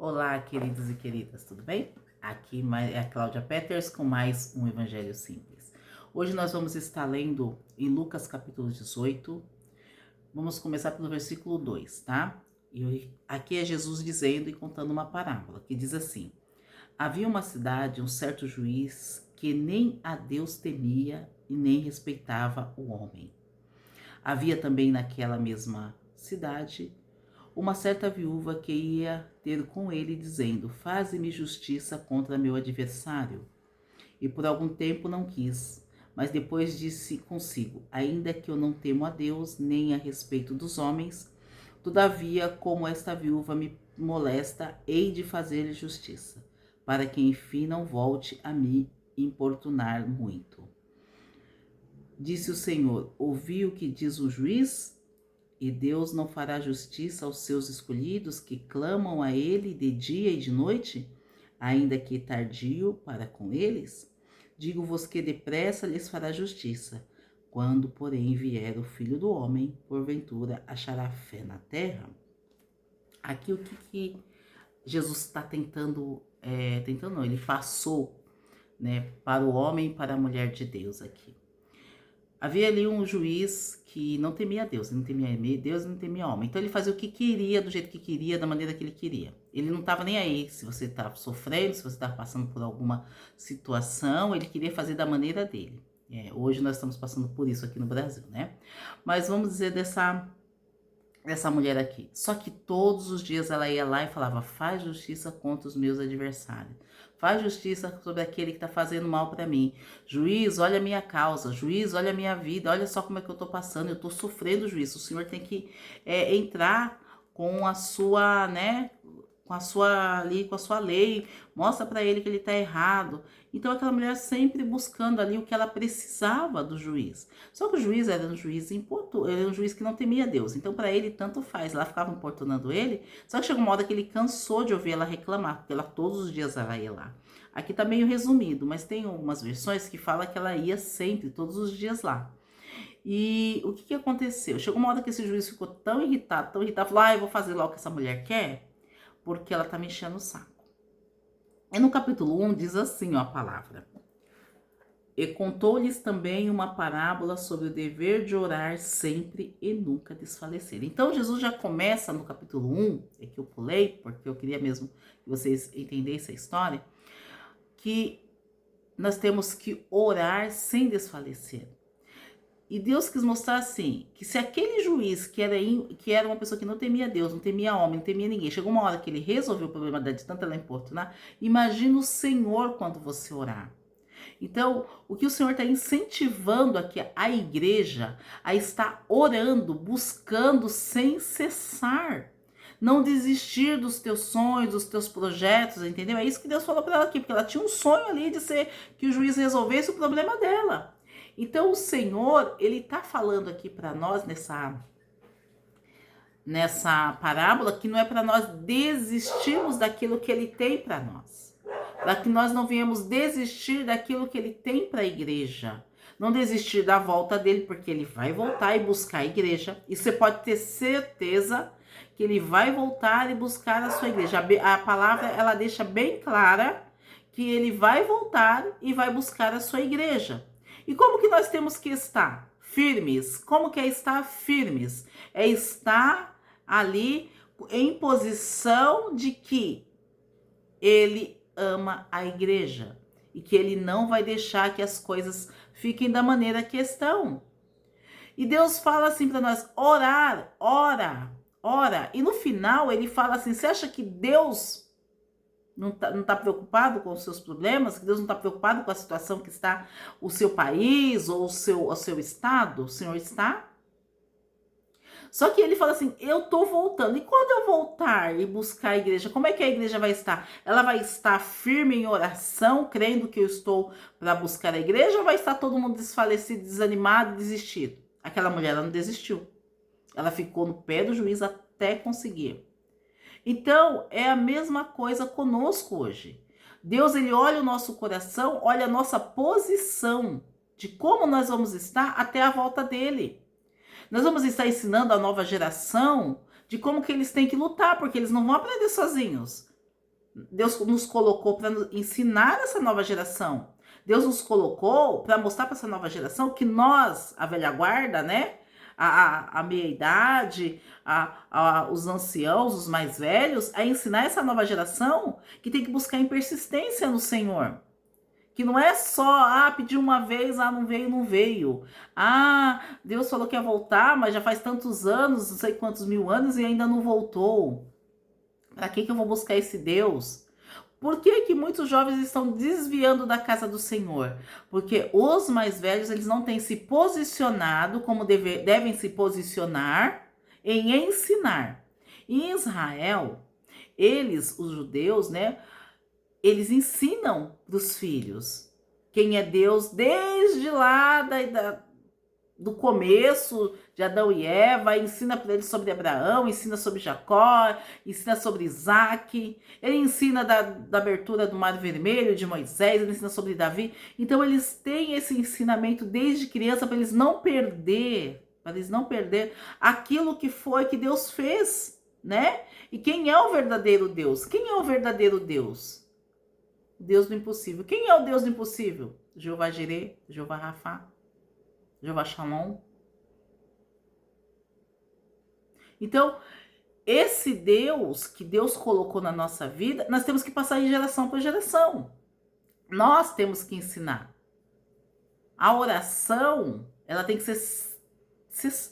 Olá, queridos e queridas, tudo bem? Aqui é a Cláudia Peters com mais um Evangelho Simples. Hoje nós vamos estar lendo em Lucas capítulo 18. Vamos começar pelo versículo 2, tá? E aqui é Jesus dizendo e contando uma parábola que diz assim: Havia uma cidade, um certo juiz que nem a Deus temia e nem respeitava o homem. Havia também naquela mesma cidade uma certa viúva que ia ter com ele, dizendo: Faze-me justiça contra meu adversário. E por algum tempo não quis, mas depois disse consigo: Ainda que eu não temo a Deus, nem a respeito dos homens, todavia, como esta viúva me molesta, hei de fazer-lhe justiça, para que enfim não volte a me importunar muito. Disse o Senhor: Ouvi o que diz o juiz? E Deus não fará justiça aos seus escolhidos que clamam a Ele de dia e de noite, ainda que tardio para com eles? Digo-vos que depressa lhes fará justiça. Quando, porém, vier o Filho do Homem, porventura achará fé na terra? Aqui o que Jesus está tentando, não, ele passou, né, para o homem e para a mulher de Deus aqui. Havia ali um juiz que não temia Deus, não temia Deus, não temia homem. Então ele fazia o que queria, do jeito que queria, da maneira que ele queria. Ele não estava nem aí se você estava sofrendo, se você estava passando por alguma situação, ele queria fazer da maneira dele. Hoje nós estamos passando por isso aqui no Brasil, né? Mas vamos dizer dessa mulher aqui. Só que todos os dias ela ia lá e falava: faz justiça contra os meus adversários. Faz justiça sobre aquele que está fazendo mal para mim. Juiz, olha a minha causa. Juiz, olha a minha vida. Olha só como é que eu estou passando. Eu estou sofrendo, juiz. O senhor tem que entrar com a sua, né? Com a sua lei. Mostra para ele que ele está errado. Então aquela mulher sempre buscando ali o que ela precisava do juiz. Só que o juiz era um juiz era um juiz que não temia Deus. Então para ele tanto faz. Ela ficava importunando ele. Só que chegou uma hora que ele cansou de ouvir ela reclamar, porque ela todos os dias ela ia lá. Aqui tá meio resumido, mas tem algumas versões que fala que ela ia sempre, todos os dias lá. E o que aconteceu? Chegou uma hora que esse juiz ficou tão irritado, falou: eu vou fazer lá o que essa mulher quer, porque ela tá me enchendo o saco. E no capítulo 1 diz assim, ó, a palavra: E contou-lhes também uma parábola sobre o dever de orar sempre e nunca desfalecer. Então Jesus já começa no capítulo 1, é que eu pulei, porque eu queria mesmo que vocês entendessem a história, que nós temos que orar sem desfalecer. E Deus quis mostrar assim, que se aquele juiz que era uma pessoa que não temia Deus, não temia homem, não temia ninguém, chegou uma hora que ele resolveu o problema dela de tanto ela importunar, imagina o Senhor quando você orar. Então, o que o Senhor está incentivando aqui a igreja a estar orando, buscando sem cessar. Não desistir dos teus sonhos, dos teus projetos, entendeu? É isso que Deus falou para ela aqui, porque ela tinha um sonho ali de ser que o juiz resolvesse o problema dela. Então, o Senhor, ele está falando aqui para nós nessa parábola que não é para nós desistirmos daquilo que ele tem para nós. Para que nós não venhamos desistir daquilo que ele tem para a igreja. Não desistir da volta dele, porque ele vai voltar e buscar a igreja. E você pode ter certeza que ele vai voltar e buscar a sua igreja. A palavra, ela deixa bem clara que ele vai voltar e vai buscar a sua igreja. E como que nós temos que estar? Firmes. Como que é estar firmes? É estar ali em posição de que ele ama a igreja e que ele não vai deixar que as coisas fiquem da maneira que estão. E Deus fala assim para nós: orar, ora. E no final ele fala assim: você acha que Deus não tá preocupado com os seus problemas? Que Deus não está preocupado com a situação que está o seu país ou o seu estado? O Senhor está? Só que ele fala assim: eu tô voltando. E quando eu voltar e buscar a igreja, como é que a igreja vai estar? Ela vai estar firme em oração, crendo que eu estou para buscar a igreja, ou vai estar todo mundo desfalecido, desanimado, desistido? Aquela mulher, ela não desistiu. Ela ficou no pé do juiz até conseguir. Então, é a mesma coisa conosco hoje. Deus, ele olha o nosso coração, olha a nossa posição de como nós vamos estar até a volta dele. Nós vamos estar ensinando a nova geração de como que eles têm que lutar, porque eles não vão aprender sozinhos. Deus nos colocou para ensinar essa nova geração. Deus nos colocou para mostrar para essa nova geração que nós, a velha guarda, né? A meia-idade, os anciãos, os mais velhos, a ensinar essa nova geração que tem que buscar em persistência no Senhor. Que não é só, pedir uma vez, não veio, não veio. Deus falou que ia voltar, mas já faz tantos anos, não sei quantos mil anos, e ainda não voltou. Para que eu vou buscar esse Deus? Por que que muitos jovens estão desviando da casa do Senhor? Porque os mais velhos, eles não têm se posicionado como devem se posicionar em ensinar. Em Israel, os judeus, né? Eles ensinam para os filhos quem é Deus desde lá do começo de Adão e Eva, ensina para eles sobre Abraão, ensina sobre Jacó, ensina sobre Isaac, ele ensina da abertura do Mar Vermelho, de Moisés, ele ensina sobre Davi. Então eles têm esse ensinamento desde criança para eles não perder aquilo que Deus fez, né? E quem é o verdadeiro Deus? Quem é o verdadeiro Deus? Deus do impossível. Quem é o Deus do impossível? Jeová Jireh, Jeová Rafá, Jeová Shalom. Então, esse Deus que Deus colocou na nossa vida, nós temos que passar de geração para geração. Nós temos que ensinar. A oração, ela tem que ser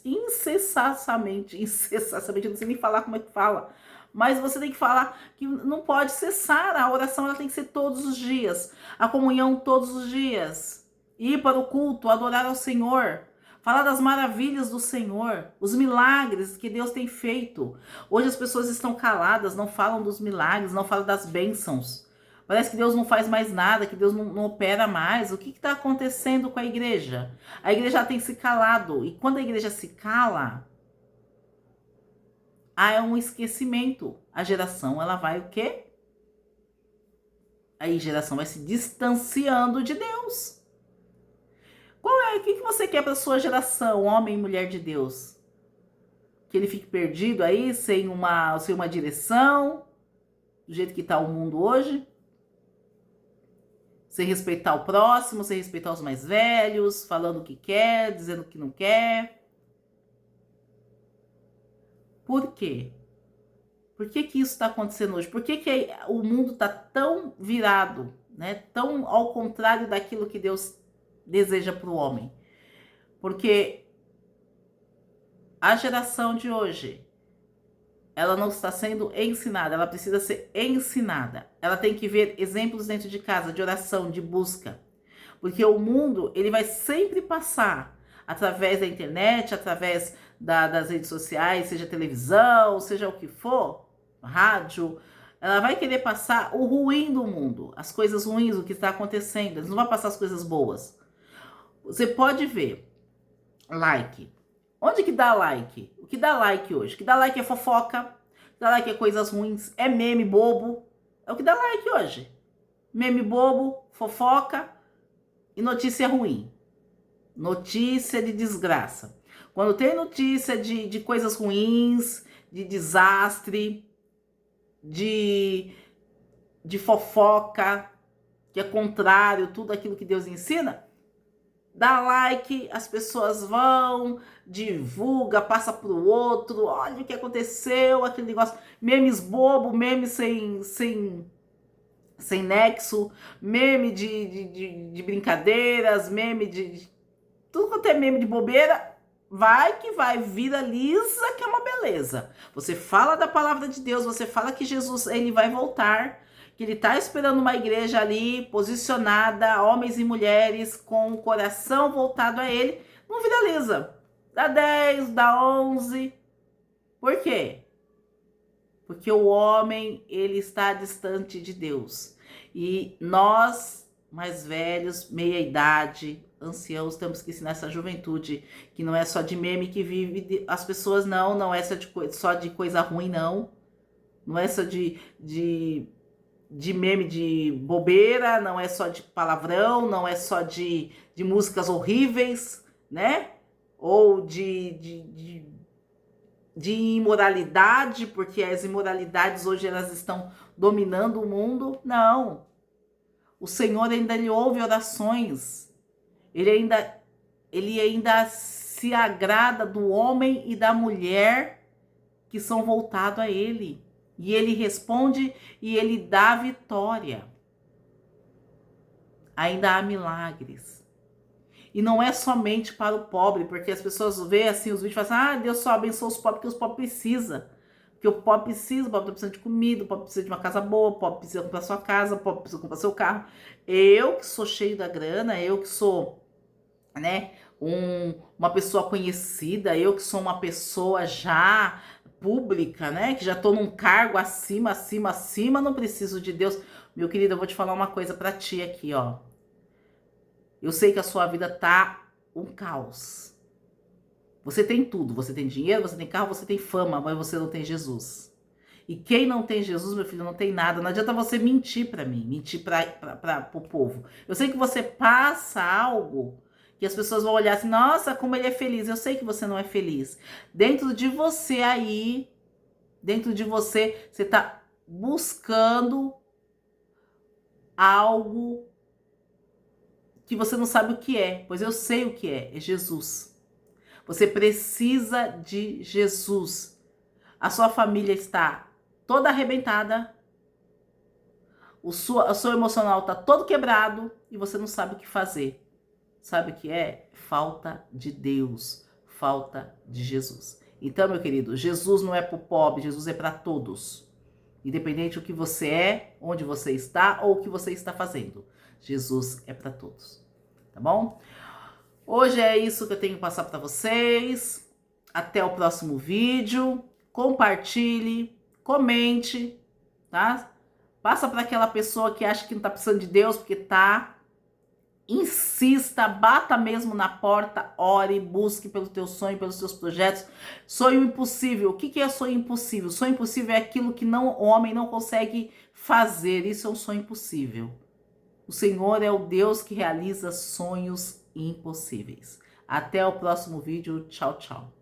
incessantemente, não sei nem falar como é que fala, mas você tem que falar que não pode cessar. A oração, ela tem que ser todos os dias. A comunhão todos os dias. Ir para o culto, adorar ao Senhor. Falar das maravilhas do Senhor. Os milagres que Deus tem feito. Hoje as pessoas estão caladas, não falam dos milagres, não falam das bênçãos. Parece que Deus não faz mais nada, que Deus não opera mais. O que está acontecendo com a igreja? A igreja tem se calado. E quando a igreja se cala, há um esquecimento. A geração, ela vai o quê? Aí a geração vai se distanciando de Deus. O que você quer para sua geração, homem e mulher de Deus? Que ele fique perdido aí, sem uma direção, do jeito que está o mundo hoje? Sem respeitar o próximo, sem respeitar os mais velhos, falando o que quer, dizendo o que não quer. Por quê? Por que isso está acontecendo hoje? Por que o mundo está tão virado, né? Tão ao contrário daquilo que Deus deseja para o homem? Porque a geração de hoje, ela não está sendo ensinada, ela precisa ser ensinada. Ela tem que ver exemplos dentro de casa, de oração, de busca. Porque o mundo, ele vai sempre passar através da internet, através das redes sociais, seja televisão, seja o que for, rádio. Ela vai querer passar o ruim do mundo, as coisas ruins, o que está acontecendo. Eles não vão passar as coisas boas. Você pode ver, like. Onde que dá like? O que dá like hoje? O que dá like é fofoca, o que dá like é coisas ruins, é meme bobo. É o que dá like hoje. Meme bobo, fofoca e notícia ruim. Notícia de desgraça. Quando tem notícia de coisas ruins, de desastre, de fofoca, que é contrário, tudo aquilo que Deus ensina, dá like, as pessoas vão, divulga, passa pro outro, olha o que aconteceu, aquele negócio, memes bobo, memes sem nexo, meme de brincadeiras, meme de tudo quanto é meme de bobeira, viraliza, que é uma beleza. Você fala da palavra de Deus, você fala que Jesus, ele vai voltar, que ele está esperando uma igreja ali, posicionada, homens e mulheres, com o coração voltado a ele, não viraliza. Dá 10, dá 11. Por quê? Porque o homem, ele está distante de Deus. E nós, mais velhos, meia idade, anciãos, temos que ensinar essa juventude, que não é só de meme que vive as pessoas, não é só de coisa ruim, não é só de meme de bobeira, não é só de palavrão, não é só de músicas horríveis, né? Ou de de imoralidade, porque as imoralidades hoje elas estão dominando o mundo. Não. O Senhor ainda lhe ouve orações. Ele ainda se agrada do homem e da mulher que são voltados a ele. E ele responde e ele dá vitória. Ainda há milagres. E não é somente para o pobre, porque as pessoas veem assim os vídeos e falam assim, Deus só abençoa os pobres, porque os pobres precisam. Porque o pobre precisa, o pobre precisa de comida, o pobre precisa de uma casa boa, o pobre precisa comprar sua casa, o pobre precisa comprar seu carro. Eu que sou cheio da grana, eu que sou, né, uma pessoa conhecida, eu que sou uma pessoa já pública, né, que já tô num cargo acima, não preciso de Deus. Meu querido, eu vou te falar uma coisa pra ti aqui, ó. Eu sei que a sua vida tá um caos. Você tem tudo, você tem dinheiro, você tem carro, você tem fama, mas você não tem Jesus. E quem não tem Jesus, meu filho, não tem nada. Não adianta você mentir para mim, mentir para o povo. Eu sei que você passa algo que as pessoas vão olhar assim, nossa, como ele é feliz. Eu sei que você não é feliz. Dentro de você aí, dentro de você, você tá buscando algo que você não sabe o que é. Pois eu sei o que é Jesus. Você precisa de Jesus. A sua família está toda arrebentada. O seu emocional está todo quebrado e você não sabe o que fazer. Sabe o que é? Falta de Deus, falta de Jesus. Então, meu querido, Jesus não é para o pobre, Jesus é para todos. Independente do que você é, onde você está ou o que você está fazendo. Jesus é para todos. Tá bom? Hoje é isso que eu tenho que passar para vocês. Até o próximo vídeo. Compartilhe, comente, tá? Passa para aquela pessoa que acha que não tá precisando de Deus, porque tá. Insista, bata mesmo na porta, ore, busque pelo teu sonho, pelos teus projetos. Sonho impossível. O que é sonho impossível? Sonho impossível é aquilo que o homem não consegue fazer. Isso é um sonho impossível. O Senhor é o Deus que realiza sonhos impossíveis. Até o próximo vídeo. Tchau, tchau.